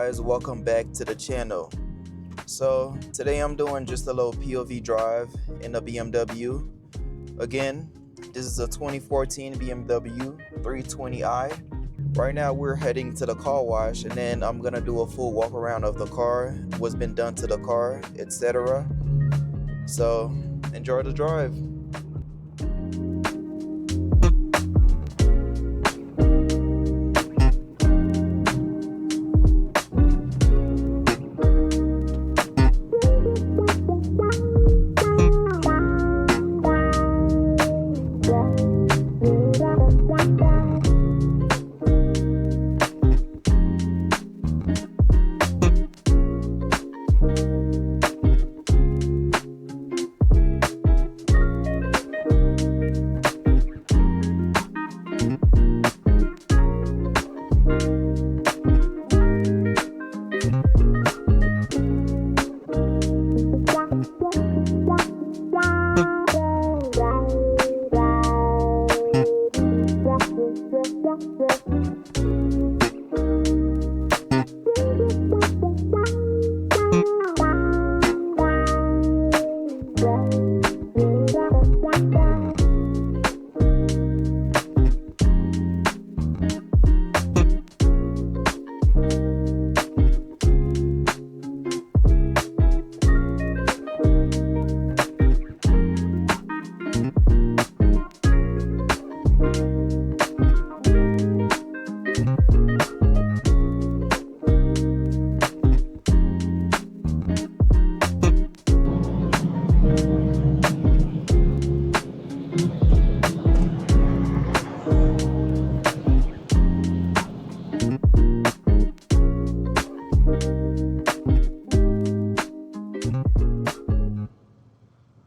guys, welcome back to the channel. So today I'm doing just a little POV drive in a BMW. Again, this is a 2014 BMW 320i. Right now we're heading to the car wash, and then I'm gonna do a full walk around of the car, what's been done to the car, etc. So enjoy the drive.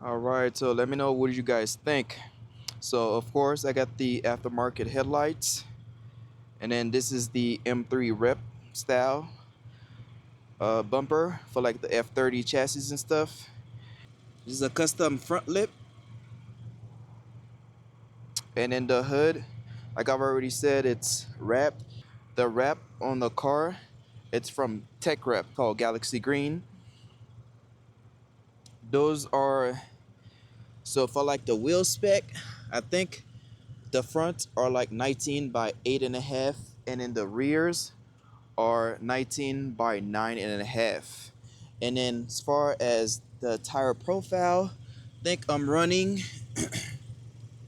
Alright, so let me know what you guys think. So of course I got the aftermarket headlights, and then this is the M3 Rep style bumper for like the F30 chassis and stuff. This is a custom front lip, and then the hood, like I've already said, it's wrapped. The wrap on the car, it's from Tech Rep called Galaxy Green. Those are, so for like the wheel spec, I think the front are like 19 by 8.5, and then the rears are 19 by 9.5. And then as far as the tire profile, I think I'm running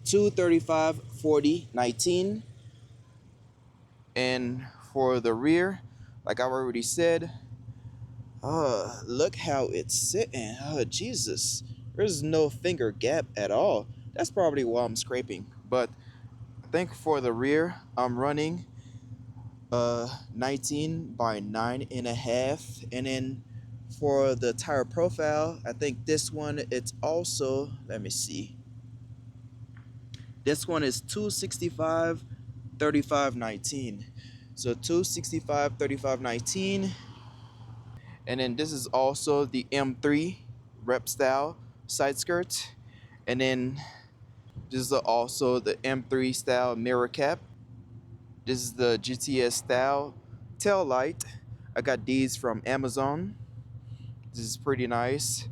235 40 19. And for the rear, like I've already said, look how it's sitting. Oh Jesus, there's no finger gap at all. That's probably why I'm scraping. But I think for the rear, I'm running 19 by 9.5. And then for the tire profile, I think this one, it's also, let me see, this one is 265 35 19. So 265 35 19. And then this is also the M3 Rep style side skirt. And then this is also the M3 style mirror cap. This is the GTS style tail light. I got these from Amazon. This is pretty nice.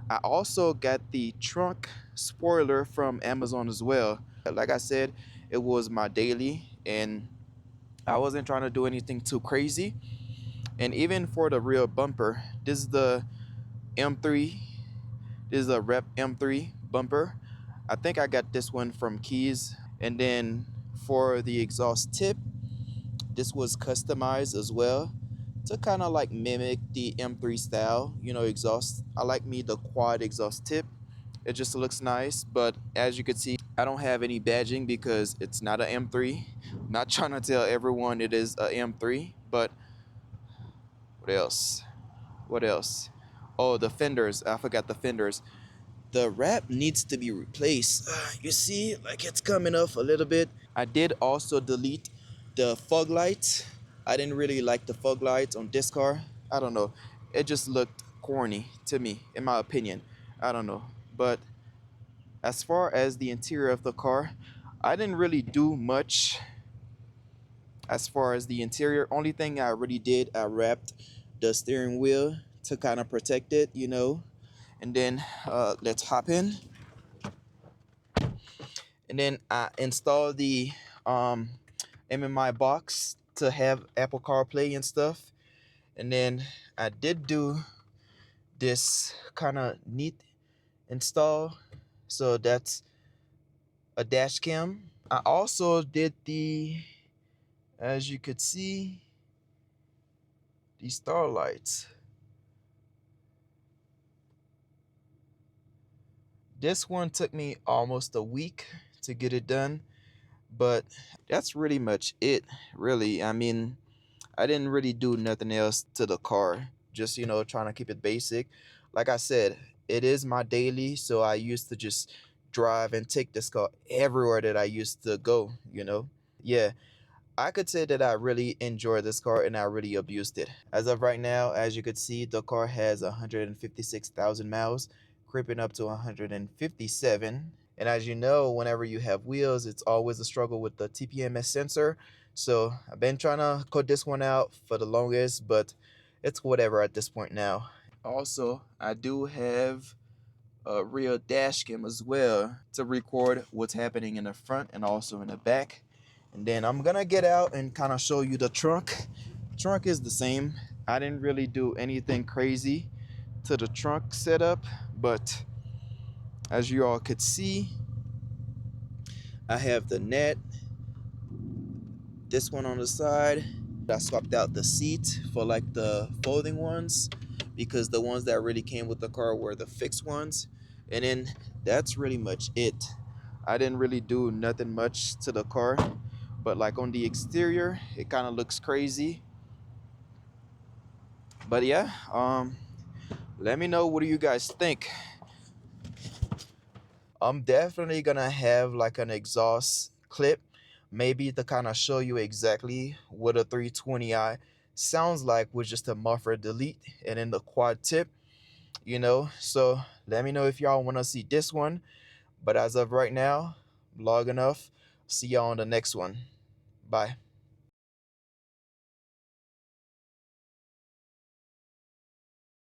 I also got the trunk spoiler from Amazon as well. Like I said, it was my daily, and I wasn't trying to do anything too crazy. And even for the rear bumper, this is the M3. This is a Rep M3 bumper. I think I got this one from Keys. And then for the exhaust tip, this was customized as well to kind of like mimic the M3 style, you know, exhaust. I like me the quad exhaust tip. It just looks nice, but as you can see, I don't have any badging because it's not an M3. I'm not trying to tell everyone it is a M3, but what else? What else? Oh, the fenders. I forgot the fenders. The wrap needs to be replaced. You see, like it's coming off a little bit. I did also delete the fog lights. I didn't really like the fog lights on this car. I don't know. It just looked corny to me, in my opinion. I don't know. But as far as the interior of the car, I didn't really do much As far as the interior, only thing I really did, I wrapped the steering wheel to kind of protect it, you know. And then let's hop in. And then I installed the MMI box to have Apple CarPlay and stuff. And then I did do this kind of neat install. So that's a dash cam. I also did the, as you could see, the star lights. This one took me almost a week to get it done, but that's really much it, really. I mean, I didn't really do nothing else to the car, just, you know, trying to keep it basic. Like I said, it is my daily, so I used to just drive and take this car everywhere that I used to go, you know. Yeah, I could say that I really enjoy this car and I really abused it. As of right now, as you could see, the car has 156,000 miles, creeping up to 157. And as you know, whenever you have wheels, it's always a struggle with the TPMS sensor. So I've been trying to cut this one out for the longest, but it's whatever at this point now. Also, I do have a rear dash cam as well to record what's happening in the front and also in the back. And then I'm gonna get out and kind of show you the trunk. Trunk is the same. I didn't really do anything crazy to the trunk setup, but as you all could see, I have the net, this one on the side. I swapped out the seat for like the folding ones because the ones that really came with the car were the fixed ones. And then that's really much it. I didn't really do nothing much to the car, but like on the exterior, it kind of looks crazy. But yeah, let me know, what do you guys think? I'm definitely gonna have like an exhaust clip, maybe to kind of show you exactly what a 320i sounds like with just a muffler delete and then the quad tip, you know. So let me know if y'all want to see this one. But as of right now, log enough. See y'all on the next one. Bye.